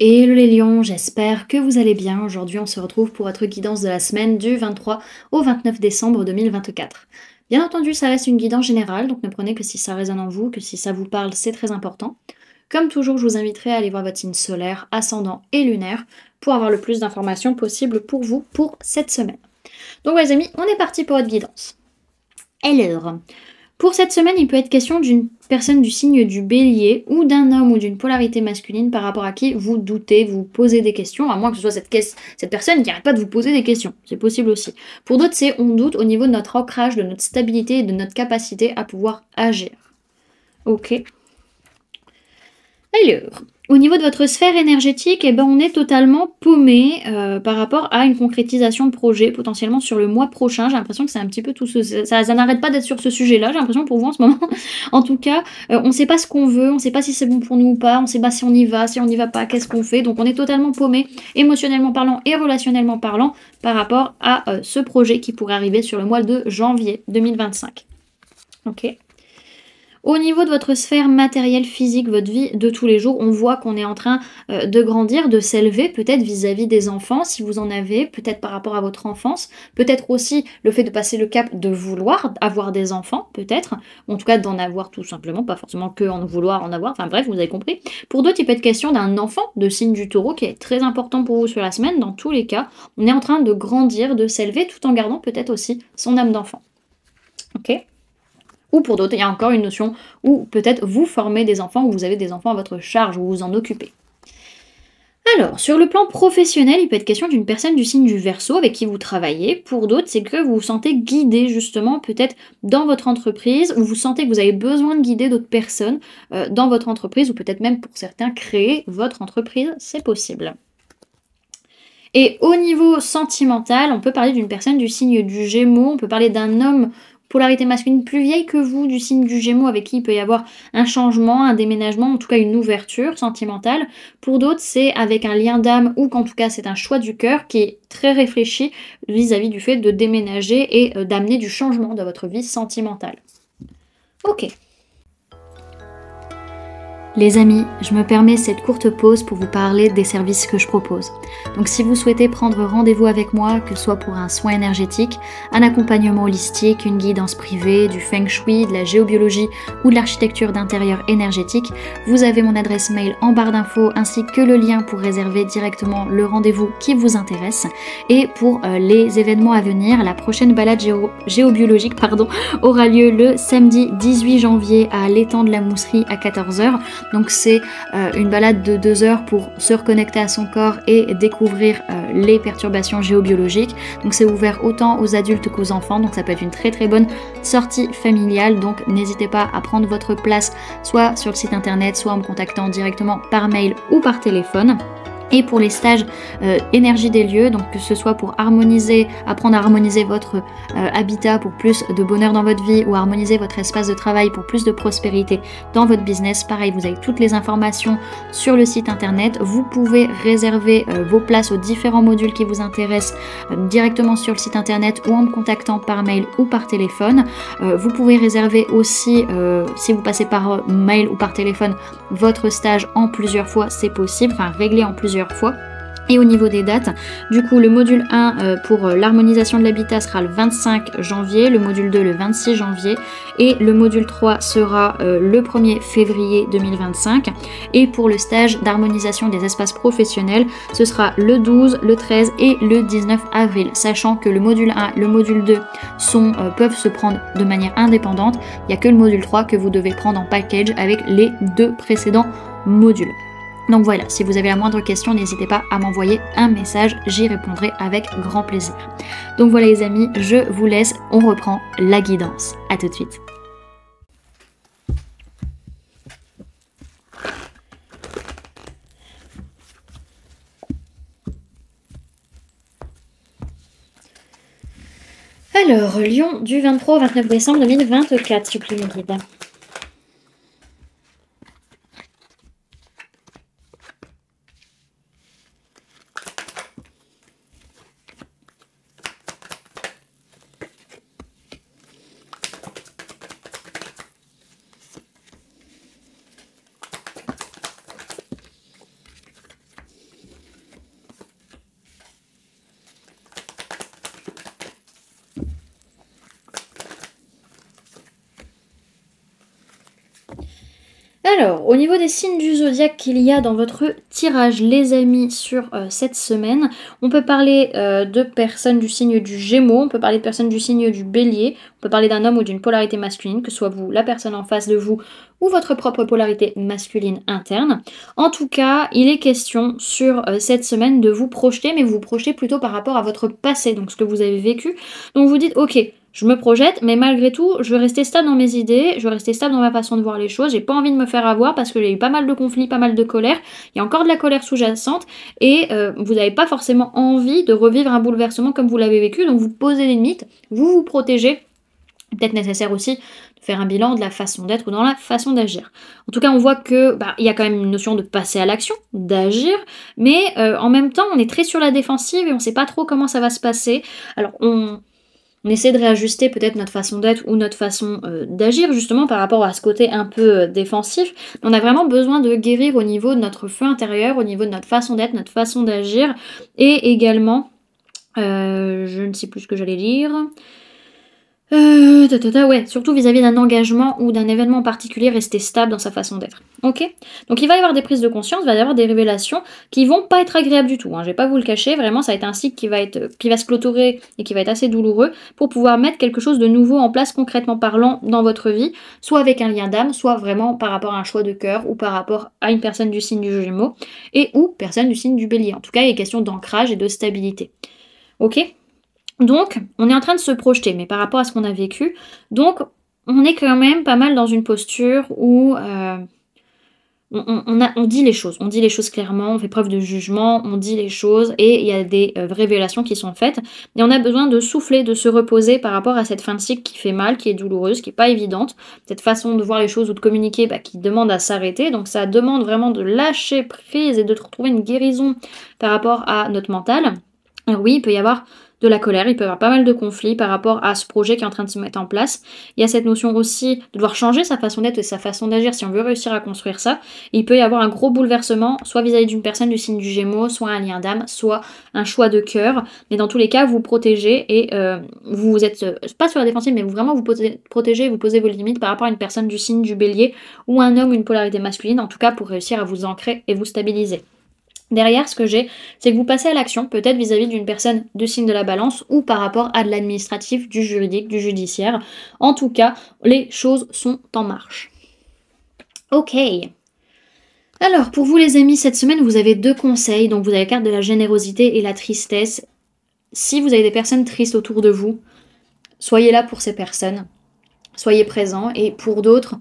Hello les lions, j'espère que vous allez bien. Aujourd'hui, on se retrouve pour votre guidance de la semaine du 23 au 29 décembre 2024. Bien entendu, ça reste une guidance générale, donc ne prenez que si ça résonne en vous, que si ça vous parle, c'est très important. Comme toujours, je vous inviterai à aller voir votre signe solaire, ascendant et lunaire pour avoir le plus d'informations possible pour vous pour cette semaine. Donc les amis, on est parti pour votre guidance. Alors, pour cette semaine, il peut être question d'une personne du signe du bélier ou d'un homme ou d'une polarité masculine par rapport à qui vous doutez, vous posez des questions, à moins que ce soit cette personne qui n'arrête pas de vous poser des questions. C'est possible aussi. Pour d'autres, c'est on doute au niveau de notre ancrage, de notre stabilité et de notre capacité à pouvoir agir. Ok. Alors, au niveau de votre sphère énergétique, eh ben, on est totalement paumé par rapport à une concrétisation de projet, potentiellement sur le mois prochain. J'ai l'impression que c'est un petit peu tout ça n'arrête pas d'être sur ce sujet-là, j'ai l'impression pour vous en ce moment. En tout cas, on ne sait pas ce qu'on veut, on ne sait pas si c'est bon pour nous ou pas, on ne sait pas si on y va, si on n'y va pas, qu'est-ce qu'on fait. Donc on est totalement paumé, émotionnellement parlant et relationnellement parlant, par rapport à ce projet qui pourrait arriver sur le mois de janvier 2025. Ok. Au niveau de votre sphère matérielle, physique, votre vie de tous les jours, on voit qu'on est en train de grandir, de s'élever, peut-être vis-à-vis des enfants, si vous en avez, peut-être par rapport à votre enfance, peut-être aussi le fait de passer le cap de vouloir avoir des enfants, peut-être, en tout cas d'en avoir tout simplement, pas forcément que en vouloir en avoir, enfin bref, vous avez compris. Pour d'autres, il peut être question d'un enfant de signe du taureau qui est très important pour vous sur la semaine, dans tous les cas, on est en train de grandir, de s'élever, tout en gardant peut-être aussi son âme d'enfant. Ok ? Ou pour d'autres, il y a encore une notion où peut-être vous formez des enfants, ou vous avez des enfants à votre charge, ou vous en occupez. Alors, sur le plan professionnel, il peut être question d'une personne du signe du Verseau avec qui vous travaillez. Pour d'autres, c'est que vous vous sentez guidé justement peut-être dans votre entreprise, ou vous sentez que vous avez besoin de guider d'autres personnes dans votre entreprise, ou peut-être même pour certains créer votre entreprise, c'est possible. Et au niveau sentimental, on peut parler d'une personne du signe du Gémeaux, on peut parler d'un homme polarité masculine plus vieille que vous, du signe du Gémeaux, avec qui il peut y avoir un changement, un déménagement, en tout cas une ouverture sentimentale. Pour d'autres, c'est avec un lien d'âme ou qu'en tout cas c'est un choix du cœur qui est très réfléchi vis-à-vis du fait de déménager et d'amener du changement dans votre vie sentimentale. Ok. Les amis, je me permets cette courte pause pour vous parler des services que je propose. Donc si vous souhaitez prendre rendez-vous avec moi, que ce soit pour un soin énergétique, un accompagnement holistique, une guidance privée, du feng shui, de la géobiologie ou de l'architecture d'intérieur énergétique, vous avez mon adresse mail en barre d'infos ainsi que le lien pour réserver directement le rendez-vous qui vous intéresse. Et pour les événements à venir, la prochaine balade géobiologique aura lieu le samedi 18 janvier à l'étang de la Mousserie à 14h. Donc c'est une balade de 2 heures pour se reconnecter à son corps et découvrir les perturbations géobiologiques. Donc c'est ouvert autant aux adultes qu'aux enfants, donc ça peut être une très très bonne sortie familiale. Donc n'hésitez pas à prendre votre place soit sur le site internet, soit en me contactant directement par mail ou par téléphone. Et pour les stages énergie des lieux, donc que ce soit pour apprendre à harmoniser votre habitat pour plus de bonheur dans votre vie ou harmoniser votre espace de travail pour plus de prospérité dans votre business, pareil, vous avez toutes les informations sur le site internet. Vous pouvez réserver vos places aux différents modules qui vous intéressent directement sur le site internet ou en me contactant par mail ou par téléphone. Vous pouvez réserver aussi, si vous passez par mail ou par téléphone, votre stage en plusieurs fois, c'est possible, enfin régler en plusieurs fois. Et au niveau des dates, du coup le module 1 pour l'harmonisation de l'habitat sera le 25 janvier, le module 2 le 26 janvier et le module 3 sera le 1er février 2025. Et pour le stage d'harmonisation des espaces professionnels, ce sera le 12, le 13 et le 19 avril, sachant que le module 1 et le module 2 peuvent se prendre de manière indépendante. Il n'y a que le module 3 que vous devez prendre en package avec les 2 précédents modules. Donc voilà, si vous avez la moindre question, n'hésitez pas à m'envoyer un message, j'y répondrai avec grand plaisir. Donc voilà les amis, je vous laisse, on reprend la guidance. À tout de suite. Alors, Lion du 23 au 29 décembre 2024, s'il vous plaît, mes guides. Alors, au niveau des signes du zodiaque qu'il y a dans votre tirage, les amis, sur cette semaine, on peut parler de personnes du signe du Gémeaux, on peut parler de personnes du signe du Bélier, on peut parler d'un homme ou d'une polarité masculine, que ce soit vous, la personne en face de vous, ou votre propre polarité masculine interne. En tout cas, il est question sur cette semaine de vous projeter, mais vous vous projetez plutôt par rapport à votre passé, donc ce que vous avez vécu. Donc vous dites, ok, je me projette, mais malgré tout, je veux rester stable dans mes idées, je veux rester stable dans ma façon de voir les choses, j'ai pas envie de me faire avoir parce que j'ai eu pas mal de conflits, pas mal de colère, il y a encore de la colère sous-jacente, et vous n'avez pas forcément envie de revivre un bouleversement comme vous l'avez vécu, donc vous posez des limites, vous vous protégez, peut-être nécessaire aussi de faire un bilan de la façon d'être ou dans la façon d'agir. En tout cas, on voit que il y a quand même une notion de passer à l'action, d'agir, mais en même temps, on est très sur la défensive et on sait pas trop comment ça va se passer. Alors, on essaie de réajuster peut-être notre façon d'être ou notre façon d'agir justement par rapport à ce côté un peu défensif. On a vraiment besoin de guérir au niveau de notre feu intérieur, au niveau de notre façon d'être, notre façon d'agir et également, je ne sais plus ce que j'allais dire... ouais, surtout vis-à-vis d'un engagement ou d'un événement particulier, rester stable dans sa façon d'être. Ok? Donc il va y avoir des prises de conscience, il va y avoir des révélations qui vont pas être agréables du tout. Hein. Je vais pas vous le cacher, vraiment ça va être un cycle qui va se clôturer et qui va être assez douloureux pour pouvoir mettre quelque chose de nouveau en place concrètement parlant dans votre vie, soit avec un lien d'âme, soit vraiment par rapport à un choix de cœur ou par rapport à une personne du signe du Gémeaux et ou personne du signe du Bélier. En tout cas, il est question d'ancrage et de stabilité. Ok? Donc, on est en train de se projeter, mais par rapport à ce qu'on a vécu. Donc, on est quand même pas mal dans une posture où on dit les choses. On dit les choses clairement, on fait preuve de jugement, on dit les choses, et il y a des révélations qui sont faites. Et on a besoin de souffler, de se reposer par rapport à cette fin de cycle qui fait mal, qui est douloureuse, qui n'est pas évidente. Cette façon de voir les choses ou de communiquer qui demande à s'arrêter. Donc, ça demande vraiment de lâcher prise et de retrouver une guérison par rapport à notre mental. Alors oui, il peut y avoir de la colère, il peut y avoir pas mal de conflits par rapport à ce projet qui est en train de se mettre en place. Il y a cette notion aussi de devoir changer sa façon d'être et sa façon d'agir si on veut réussir à construire ça. Et il peut y avoir un gros bouleversement, soit vis-à-vis d'une personne du signe du Gémeaux, soit un lien d'âme, soit un choix de cœur. Mais dans tous les cas, vous protégez et vous êtes pas sur la défensive, mais vraiment vous protégez et vous posez vos limites par rapport à une personne du signe du Bélier ou un homme ou une polarité masculine, en tout cas pour réussir à vous ancrer et vous stabiliser. Derrière, ce que j'ai, c'est que vous passez à l'action, peut-être vis-à-vis d'une personne de signe de la balance ou par rapport à de l'administratif, du juridique, du judiciaire. En tout cas, les choses sont en marche. Ok. Alors, pour vous les amis, cette semaine, vous avez 2 conseils. Donc, vous avez la carte de la générosité et la tristesse. Si vous avez des personnes tristes autour de vous, soyez là pour ces personnes. Soyez présents. Et pour d'autres,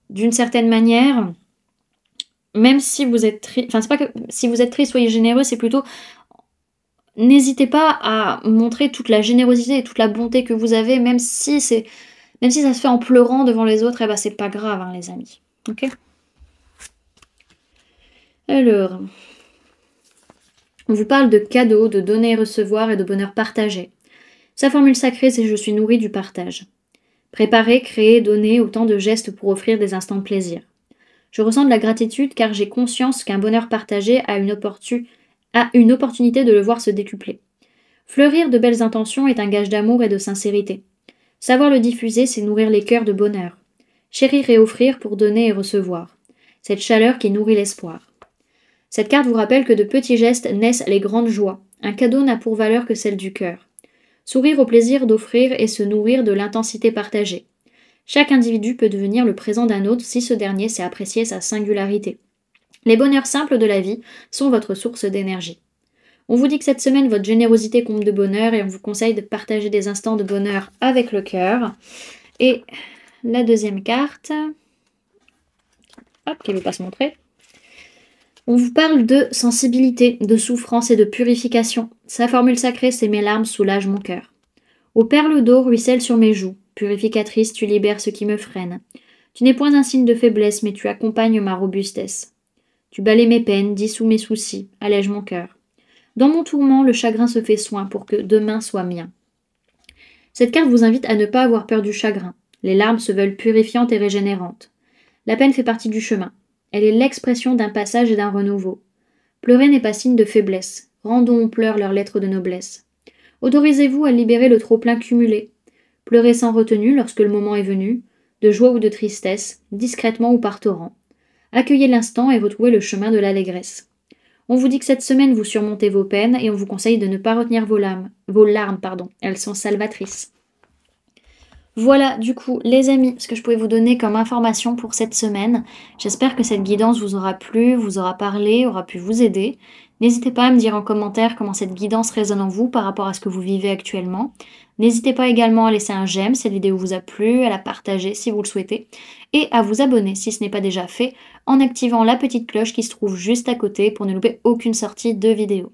d'une certaine manière... Même si vous êtes triste, enfin c'est pas que si vous êtes triste, soyez généreux, c'est plutôt n'hésitez pas à montrer toute la générosité et toute la bonté que vous avez, même si ça se fait en pleurant devant les autres, et c'est pas grave hein, les amis. Ok? Alors, on vous parle de cadeaux, de donner et recevoir et de bonheur partagé. Sa formule sacrée, c'est je suis nourri du partage. Préparer, créer, donner, autant de gestes pour offrir des instants de plaisir. Je ressens de la gratitude car j'ai conscience qu'un bonheur partagé a une opportunité de le voir se décupler. Fleurir de belles intentions est un gage d'amour et de sincérité. Savoir le diffuser, c'est nourrir les cœurs de bonheur. Chérir et offrir pour donner et recevoir. Cette chaleur qui nourrit l'espoir. Cette carte vous rappelle que de petits gestes naissent les grandes joies. Un cadeau n'a pour valeur que celle du cœur. Sourire au plaisir d'offrir et se nourrir de l'intensité partagée. Chaque individu peut devenir le présent d'un autre si ce dernier sait apprécier sa singularité. Les bonheurs simples de la vie sont votre source d'énergie. On vous dit que cette semaine, votre générosité comble de bonheur et on vous conseille de partager des instants de bonheur avec le cœur. Et la deuxième carte, hop, qui ne veut pas se montrer. On vous parle de sensibilité, de souffrance et de purification. Sa formule sacrée, c'est mes larmes soulagent mon cœur. Aux perles d'eau ruissellent sur mes joues. Purificatrice, tu libères ce qui me freine. Tu n'es point un signe de faiblesse, mais tu accompagnes ma robustesse. Tu balaies mes peines, dissous mes soucis, allège mon cœur. Dans mon tourment, le chagrin se fait soin pour que demain soit mien. Cette carte vous invite à ne pas avoir peur du chagrin. Les larmes se veulent purifiantes et régénérantes. La peine fait partie du chemin. Elle est l'expression d'un passage et d'un renouveau. Pleurer n'est pas signe de faiblesse. Rendons aux pleurs leur lettre de noblesse. Autorisez-vous à libérer le trop-plein cumulé. Pleurez sans retenue lorsque le moment est venu, de joie ou de tristesse, discrètement ou par torrent. Accueillez l'instant et retrouvez le chemin de l'allégresse. On vous dit que cette semaine vous surmontez vos peines et on vous conseille de ne pas retenir vos larmes, pardon. Elles sont salvatrices. Voilà, du coup, les amis, ce que je pouvais vous donner comme information pour cette semaine. J'espère que cette guidance vous aura plu, vous aura parlé, aura pu vous aider. N'hésitez pas à me dire en commentaire comment cette guidance résonne en vous par rapport à ce que vous vivez actuellement. N'hésitez pas également à laisser un j'aime si cette vidéo vous a plu, à la partager si vous le souhaitez, et à vous abonner si ce n'est pas déjà fait, en activant la petite cloche qui se trouve juste à côté pour ne louper aucune sortie de vidéo.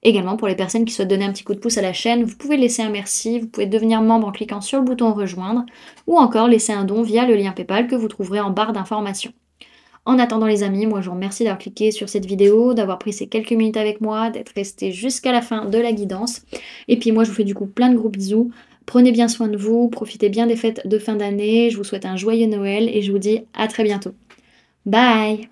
Également, pour les personnes qui souhaitent donner un petit coup de pouce à la chaîne, vous pouvez laisser un merci, vous pouvez devenir membre en cliquant sur le bouton rejoindre, ou encore laisser un don via le lien PayPal que vous trouverez en barre d'informations. En attendant les amis, moi je vous remercie d'avoir cliqué sur cette vidéo, d'avoir pris ces quelques minutes avec moi, d'être resté jusqu'à la fin de la guidance. Et puis moi je vous fais du coup plein de gros bisous. Prenez bien soin de vous, profitez bien des fêtes de fin d'année, je vous souhaite un joyeux Noël et je vous dis à très bientôt. Bye!